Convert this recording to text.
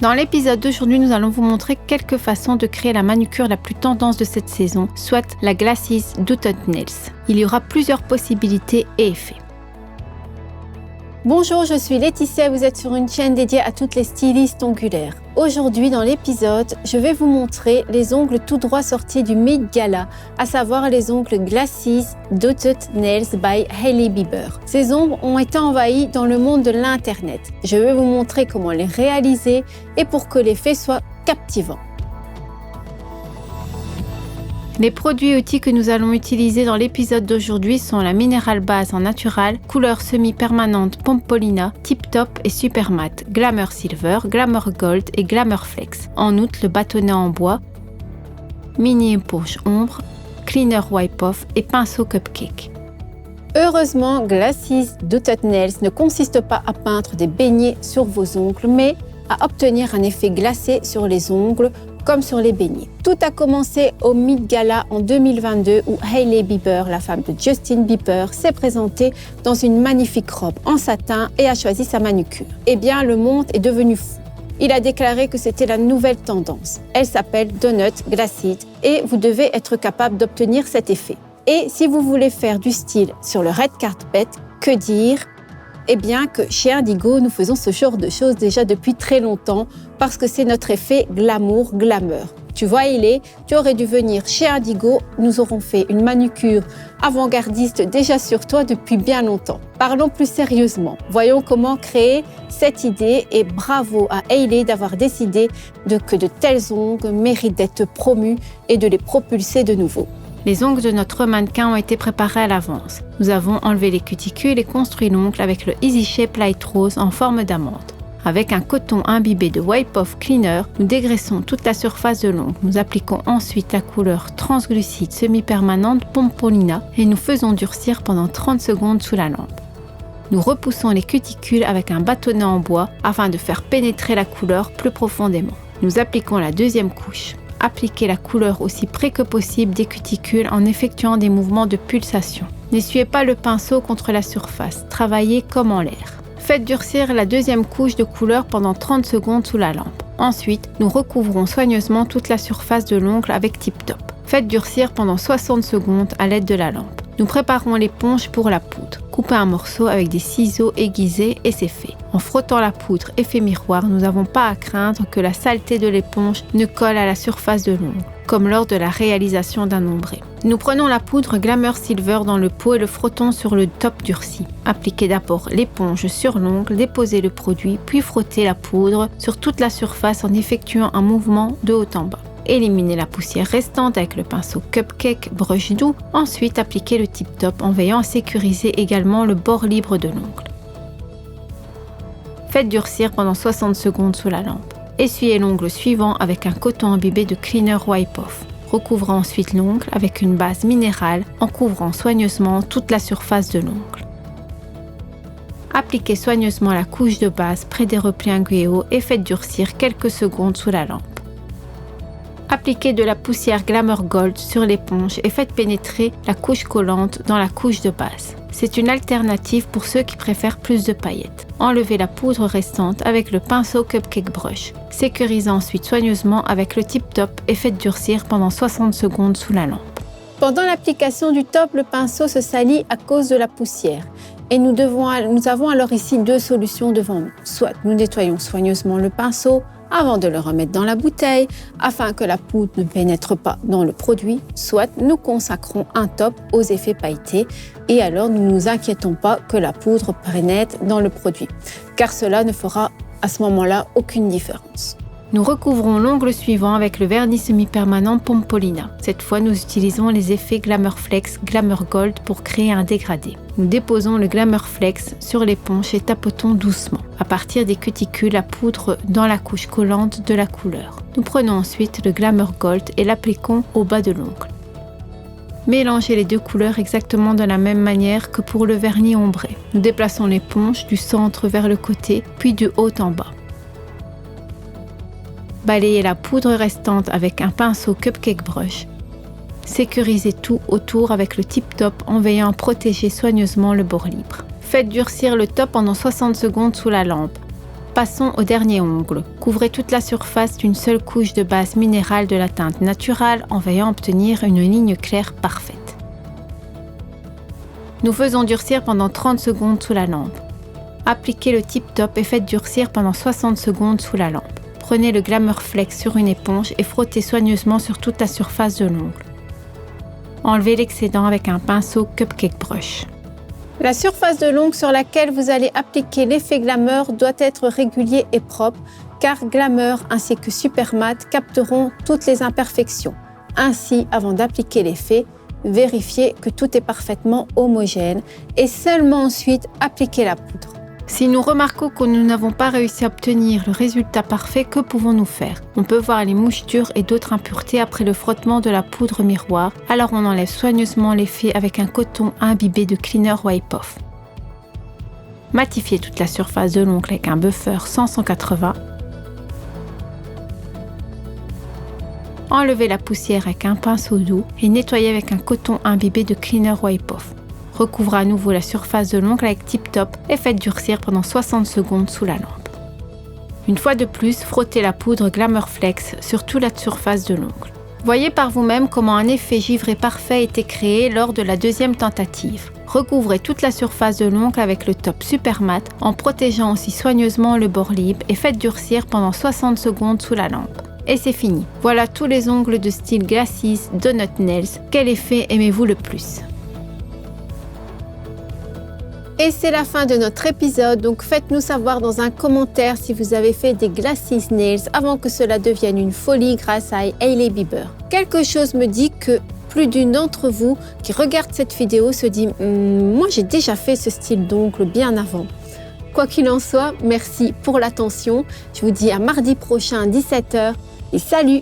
Dans l'épisode d'aujourd'hui, nous allons vous montrer quelques façons de créer la manucure la plus tendance de cette saison, soit la Glasses Dotted Nails. Il y aura plusieurs possibilités et effets. Bonjour, je suis Laetitia et vous êtes sur une chaîne dédiée à toutes les stylistes ongulaires. Aujourd'hui, dans l'épisode, je vais vous montrer les ongles tout droit sortis du Met Gala, à savoir les ongles Glasses Dotted Nails by Hailey Bieber. Ces ongles ont été envahis dans le monde de l'internet. Je vais vous montrer comment les réaliser et pour que l'effet soit captivant. Les produits et outils que nous allons utiliser dans l'épisode d'aujourd'hui sont la Mineral Base en natural, couleur semi-permanente Pompolina, Tip Top et Super Matte, Glamour Silver, Glamour Gold et Glamour Flex. En outre, le bâtonnet en bois, mini éponge ombre, cleaner wipe off et pinceau cupcake. Heureusement, Glasses Dotted Nails ne consiste pas à peindre des beignets sur vos ongles, mais à obtenir un effet glacé sur les ongles comme sur les beignets. Tout a commencé au Met Gala en 2022 où Hailey Bieber, la femme de Justin Bieber, s'est présentée dans une magnifique robe en satin et a choisi sa manucure. Eh bien, le monde est devenu fou. Il a déclaré que c'était la nouvelle tendance. Elle s'appelle Donut Glassed et vous devez être capable d'obtenir cet effet. Et si vous voulez faire du style sur le red carpet, que dire ? Eh bien que chez Indigo, nous faisons ce genre de choses déjà depuis très longtemps parce que c'est notre effet glamour. Tu vois, tu aurais dû venir chez Indigo, nous aurons fait une manucure avant-gardiste déjà sur toi depuis bien longtemps. Parlons plus sérieusement, voyons comment créer cette idée et bravo à Hailey d'avoir décidé que de tels ongles méritent d'être promus et de les propulser de nouveau. Les ongles de notre mannequin ont été préparés à l'avance. Nous avons enlevé les cuticules et construit l'ongle avec le Easy Shape Light Rose en forme d'amande. Avec un coton imbibé de Wipe Off Cleaner, nous dégraissons toute la surface de l'ongle. Nous appliquons ensuite la couleur translucide semi-permanente Pompolina et nous faisons durcir pendant 30 secondes sous la lampe. Nous repoussons les cuticules avec un bâtonnet en bois afin de faire pénétrer la couleur plus profondément. Nous appliquons la deuxième couche. Appliquez la couleur aussi près que possible des cuticules en effectuant des mouvements de pulsation. N'essuyez pas le pinceau contre la surface, travaillez comme en l'air. Faites durcir la deuxième couche de couleur pendant 30 secondes sous la lampe. Ensuite, nous recouvrons soigneusement toute la surface de l'ongle avec Tip Top. Faites durcir pendant 60 secondes à l'aide de la lampe. Nous préparons l'éponge pour la poudre. Coupez un morceau avec des ciseaux aiguisés et c'est fait. En frottant la poudre effet miroir, nous n'avons pas à craindre que la saleté de l'éponge ne colle à la surface de l'ongle, comme lors de la réalisation d'un ombré. Nous prenons la poudre Glamour Silver dans le pot et le frottons sur le top durci. Appliquez d'abord l'éponge sur l'ongle, déposez le produit, puis frottez la poudre sur toute la surface en effectuant un mouvement de haut en bas. Éliminez la poussière restante avec le pinceau Cupcake brush doux. Ensuite, appliquez le Tip Top en veillant à sécuriser également le bord libre de l'ongle. Faites durcir pendant 60 secondes sous la lampe. Essuyez l'ongle suivant avec un coton imbibé de Cleaner Wipe Off. Recouvrez ensuite l'ongle avec une base minérale en couvrant soigneusement toute la surface de l'ongle. Appliquez soigneusement la couche de base près des replis inguinaux et faites durcir quelques secondes sous la lampe. Appliquez de la poussière Glamour Gold sur l'éponge et faites pénétrer la couche collante dans la couche de base. C'est une alternative pour ceux qui préfèrent plus de paillettes. Enlevez la poudre restante avec le pinceau Cupcake Brush. Sécurisez ensuite soigneusement avec le Tip Top et faites durcir pendant 60 secondes sous la lampe. Pendant l'application du top, le pinceau se salit à cause de la poussière. Et nous avons alors ici deux solutions devant nous. Soit nous nettoyons soigneusement le pinceau avant de le remettre dans la bouteille afin que la poudre ne pénètre pas dans le produit, soit nous consacrons un top aux effets pailletés et alors nous ne nous inquiétons pas que la poudre pénètre dans le produit, car cela ne fera à ce moment-là aucune différence. Nous recouvrons l'ongle suivant avec le vernis semi-permanent Pompolina. Cette fois, nous utilisons les effets Glamour Flex, Glamour Gold pour créer un dégradé. Nous déposons le Glamour Flex sur l'éponge et tapotons doucement, à partir des cuticules, la poudre dans la couche collante de la couleur. Nous prenons ensuite le Glamour Gold et l'appliquons au bas de l'ongle. Mélangez les deux couleurs exactement de la même manière que pour le vernis ombré. Nous déplaçons l'éponge du centre vers le côté, puis du haut en bas. Balayez la poudre restante avec un pinceau Cupcake Brush. Sécurisez tout autour avec le Tip Top en veillant à protéger soigneusement le bord libre. Faites durcir le top pendant 60 secondes sous la lampe. Passons au dernier ongle. Couvrez toute la surface d'une seule couche de base minérale de la teinte naturelle en veillant à obtenir une ligne claire parfaite. Nous faisons durcir pendant 30 secondes sous la lampe. Appliquez le Tip Top et faites durcir pendant 60 secondes sous la lampe. Prenez le Glamour Flex sur une éponge et frottez soigneusement sur toute la surface de l'ongle. Enlevez l'excédent avec un pinceau Cupcake Brush. La surface de l'ongle sur laquelle vous allez appliquer l'effet Glamour doit être régulier et propre, car Glamour ainsi que Super Matte capteront toutes les imperfections. Ainsi, avant d'appliquer l'effet, vérifiez que tout est parfaitement homogène et seulement ensuite appliquez la poudre. Si nous remarquons que nous n'avons pas réussi à obtenir le résultat parfait, que pouvons-nous faire? On peut voir les mouchetures et d'autres impuretés après le frottement de la poudre miroir, alors on enlève soigneusement l'effet avec un coton imbibé de Cleaner Wipe Off. Matifiez toute la surface de l'ongle avec un buffer 100-180. Enlevez la poussière avec un pinceau doux et nettoyez avec un coton imbibé de Cleaner Wipe Off. Recouvrez à nouveau la surface de l'ongle avec Tip Top et faites durcir pendant 60 secondes sous la lampe. Une fois de plus, frottez la poudre Glamour Flex sur toute la surface de l'ongle. Voyez par vous-même comment un effet givré parfait a été créé lors de la deuxième tentative. Recouvrez toute la surface de l'ongle avec le top Super Matte en protégeant aussi soigneusement le bord libre et faites durcir pendant 60 secondes sous la lampe. Et c'est fini. Voilà tous les ongles de style Glacis Donut Nails. Quel effet aimez-vous le plus? Et c'est la fin de notre épisode, donc faites-nous savoir dans un commentaire si vous avez fait des Glacis Nails avant que cela devienne une folie grâce à Hailey Bieber. Quelque chose me dit que plus d'une d'entre vous qui regarde cette vidéo se dit « Moi j'ai déjà fait ce style d'ongle bien avant ». Quoi qu'il en soit, merci pour l'attention. Je vous dis à mardi prochain 17h et salut!